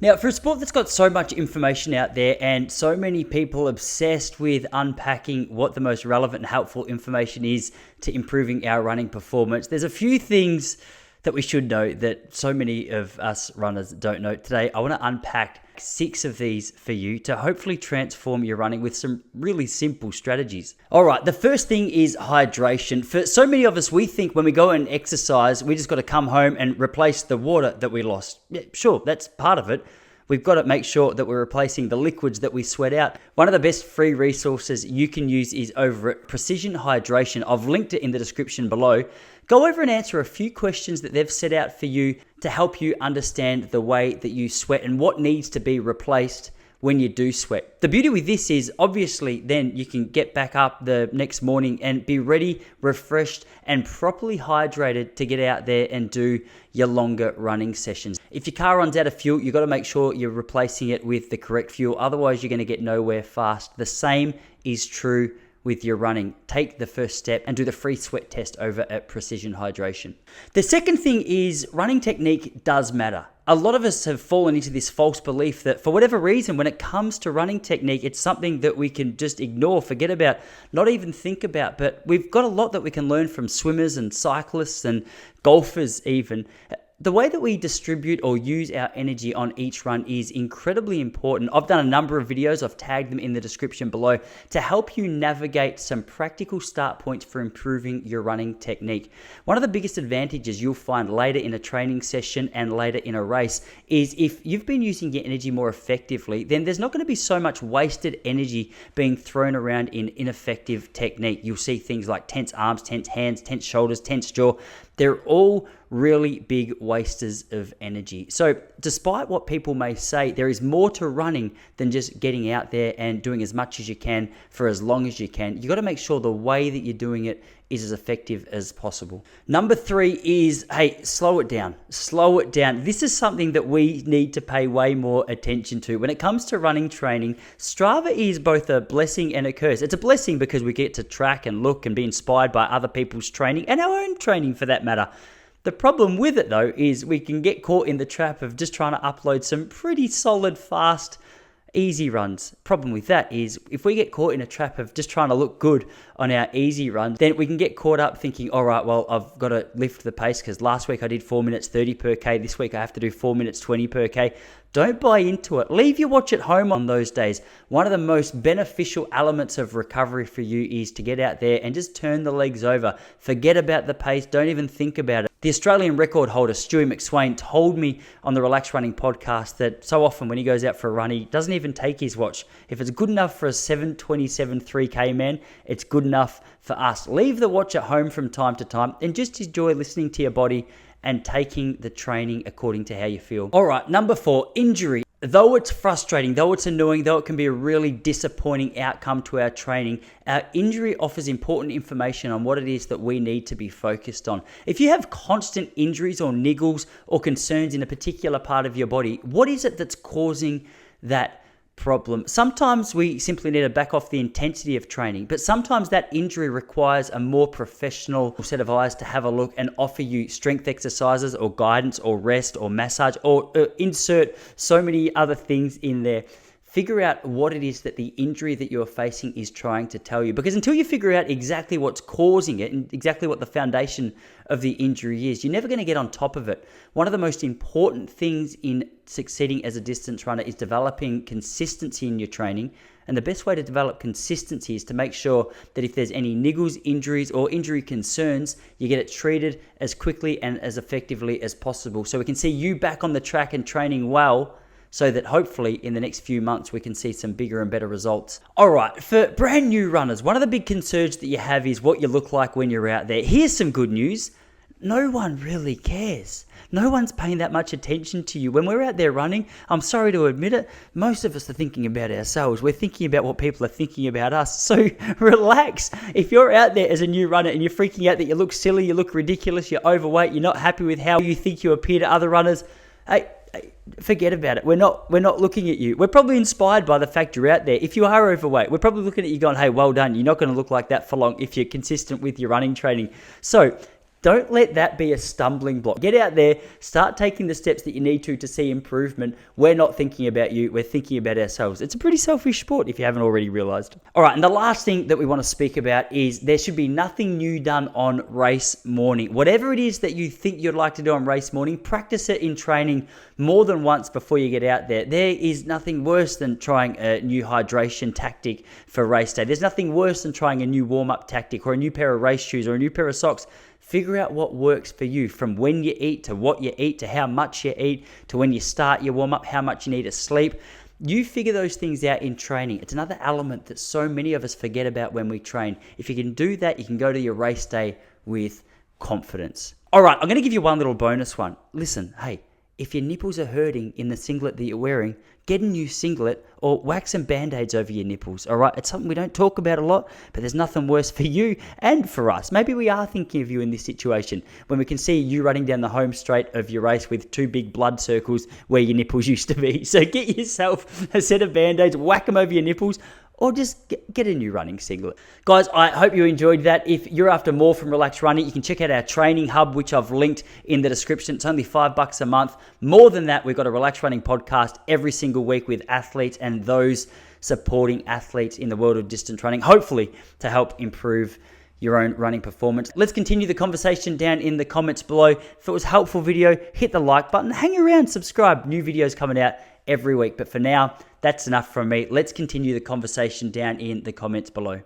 Now, for a sport that's got so much information out there and so many people obsessed with unpacking what the most relevant and helpful information is to improving our running performance, there's a few things that we should know that so many of us runners don't know. Today, I want to unpack 6 of these for you to hopefully transform your running with some really simple strategies. All right, the first thing is hydration. For so many of us, we think when we go and exercise, we just got to come home and replace the water that we lost. Yeah, sure, that's part of it. We've got to make sure that we're replacing the liquids that we sweat out. One of the best free resources you can use is over at Precision Hydration. I've linked it in the description below. Go over and answer a few questions that they've set out for you to help you understand the way that you sweat and what needs to be replaced when you do sweat. The beauty with this is obviously then you can get back up the next morning and be ready, refreshed, and properly hydrated to get out there and do your longer running sessions. If your car runs out of fuel, you've got to make sure you're replacing it with the correct fuel. Otherwise, you're going to get nowhere fast. The same is true with your running. Take the first step and do the free sweat test over at Precision Hydration. The second thing is running technique does matter. A lot of us have fallen into this false belief that for whatever reason, when it comes to running technique, it's something that we can just ignore, forget about, not even think about. But we've got a lot that we can learn from swimmers and cyclists and golfers even. The way that we distribute or use our energy on each run is incredibly important. I've done a number of videos, I've tagged them in the description below to help you navigate some practical start points for improving your running technique. One of the biggest advantages you'll find later in a training session and later in a race is if you've been using your energy more effectively, then there's not going to be so much wasted energy being thrown around in ineffective technique. You'll see things like tense arms, tense hands, tense shoulders, tense jaw. They're all really big wasters of energy. So despite what people may say, there is more to running than just getting out there and doing as much as you can for as long as you can. You got to make sure the way that you're doing it is as effective as possible. Number 3 is, hey, slow it down. Slow it down. This is something that we need to pay way more attention to. When it comes to running training, Strava is both a blessing and a curse. It's a blessing because we get to track and look and be inspired by other people's training and our own training for that matter. The problem with it though is we can get caught in the trap of just trying to upload some pretty solid, fast, easy runs. Problem with that is if we get caught in a trap of just trying to look good on our easy runs, then we can get caught up thinking, all right, well, I've got to lift the pace because last week I did 4 minutes 30 per K. This week I have to do 4 minutes 20 per K. Don't buy into it. Leave your watch at home on those days. One of the most beneficial elements of recovery for you is to get out there and just turn the legs over. Forget about the pace. Don't even think about it. The Australian record holder, Stewie McSwain, told me on the Relax Running podcast that so often when he goes out for a run, he doesn't even take his watch. If it's good enough for a 7:27 3K man, it's good enough for us. Leave the watch at home from time to time and just enjoy listening to your body and taking the training according to how you feel. All right, number 4, injury. Though it's frustrating, though it's annoying, though it can be a really disappointing outcome to our training, our injury offers important information on what it is that we need to be focused on. If you have constant injuries or niggles or concerns in a particular part of your body, what is it that's causing that problem? Sometimes we simply need to back off the intensity of training, but sometimes that injury requires a more professional set of eyes to have a look and offer you strength exercises or guidance or rest or massage or insert so many other things in there. Figure out what it is that the injury that you're facing is trying to tell you. Because until you figure out exactly what's causing it and exactly what the foundation of the injury is, you're never going to get on top of it. One of the most important things in succeeding as a distance runner is developing consistency in your training. And the best way to develop consistency is to make sure that if there's any niggles, injuries, or injury concerns, you get it treated as quickly and as effectively as possible. So we can see you back on the track and training well, so that hopefully in the next few months we can see some bigger and better results. All right, for brand new runners, one of the big concerns that you have is what you look like when you're out there. Here's some good news. No one really cares. No one's paying that much attention to you. When we're out there running, I'm sorry to admit it, most of us are thinking about ourselves. We're thinking about what people are thinking about us. So relax. If you're out there as a new runner and you're freaking out that you look silly, you look ridiculous, you're overweight, you're not happy with how you think you appear to other runners, hey, forget about it. We're not looking at you. We're probably inspired by the fact you're out there. If you are overweight, we're probably looking at you going, hey, well done. You're not going to look like that for long if you're consistent with your running training. So Don't let that be a stumbling block. Get out there, start taking the steps that you need to see improvement. We're not thinking about you, we're thinking about ourselves. It's a pretty selfish sport if you haven't already realized. All right, and the last thing that we want to speak about is there should be nothing new done on race morning. Whatever it is that you think you'd like to do on race morning, practice it in training more than once before you get out there. There is nothing worse than trying a new hydration tactic for race day. There's nothing worse than trying a new warm-up tactic or a new pair of race shoes or a new pair of socks. Figure out what works for you, from when you eat to what you eat to how much you eat to when you start your warm-up, how much you need to sleep. You figure those things out in training. It's another element that so many of us forget about when we train. If you can do that, you can go to your race day with confidence. All right, I'm going to give you one little bonus one. Listen, hey, if your nipples are hurting in the singlet that you're wearing, get a new singlet or wax some band-aids over your nipples, all right? It's something we don't talk about a lot, but there's nothing worse for you and for us. Maybe we are thinking of you in this situation when we can see you running down the home straight of your race with 2 big blood circles where your nipples used to be. So get yourself a set of band-aids, whack them over your nipples, or just get a new running singlet. Guys, I hope you enjoyed that. If you're after more from Relax Running, you can check out our training hub, which I've linked in the description. It's only $5 a month. More than that, we've got a Relax Running podcast every single week with athletes and those supporting athletes in the world of distance running, hopefully to help improve your own running performance. Let's continue the conversation down in the comments below. If it was a helpful video, hit the like button, hang around, subscribe. New videos coming out every week. But for now, that's enough from me. Let's continue the conversation down in the comments below.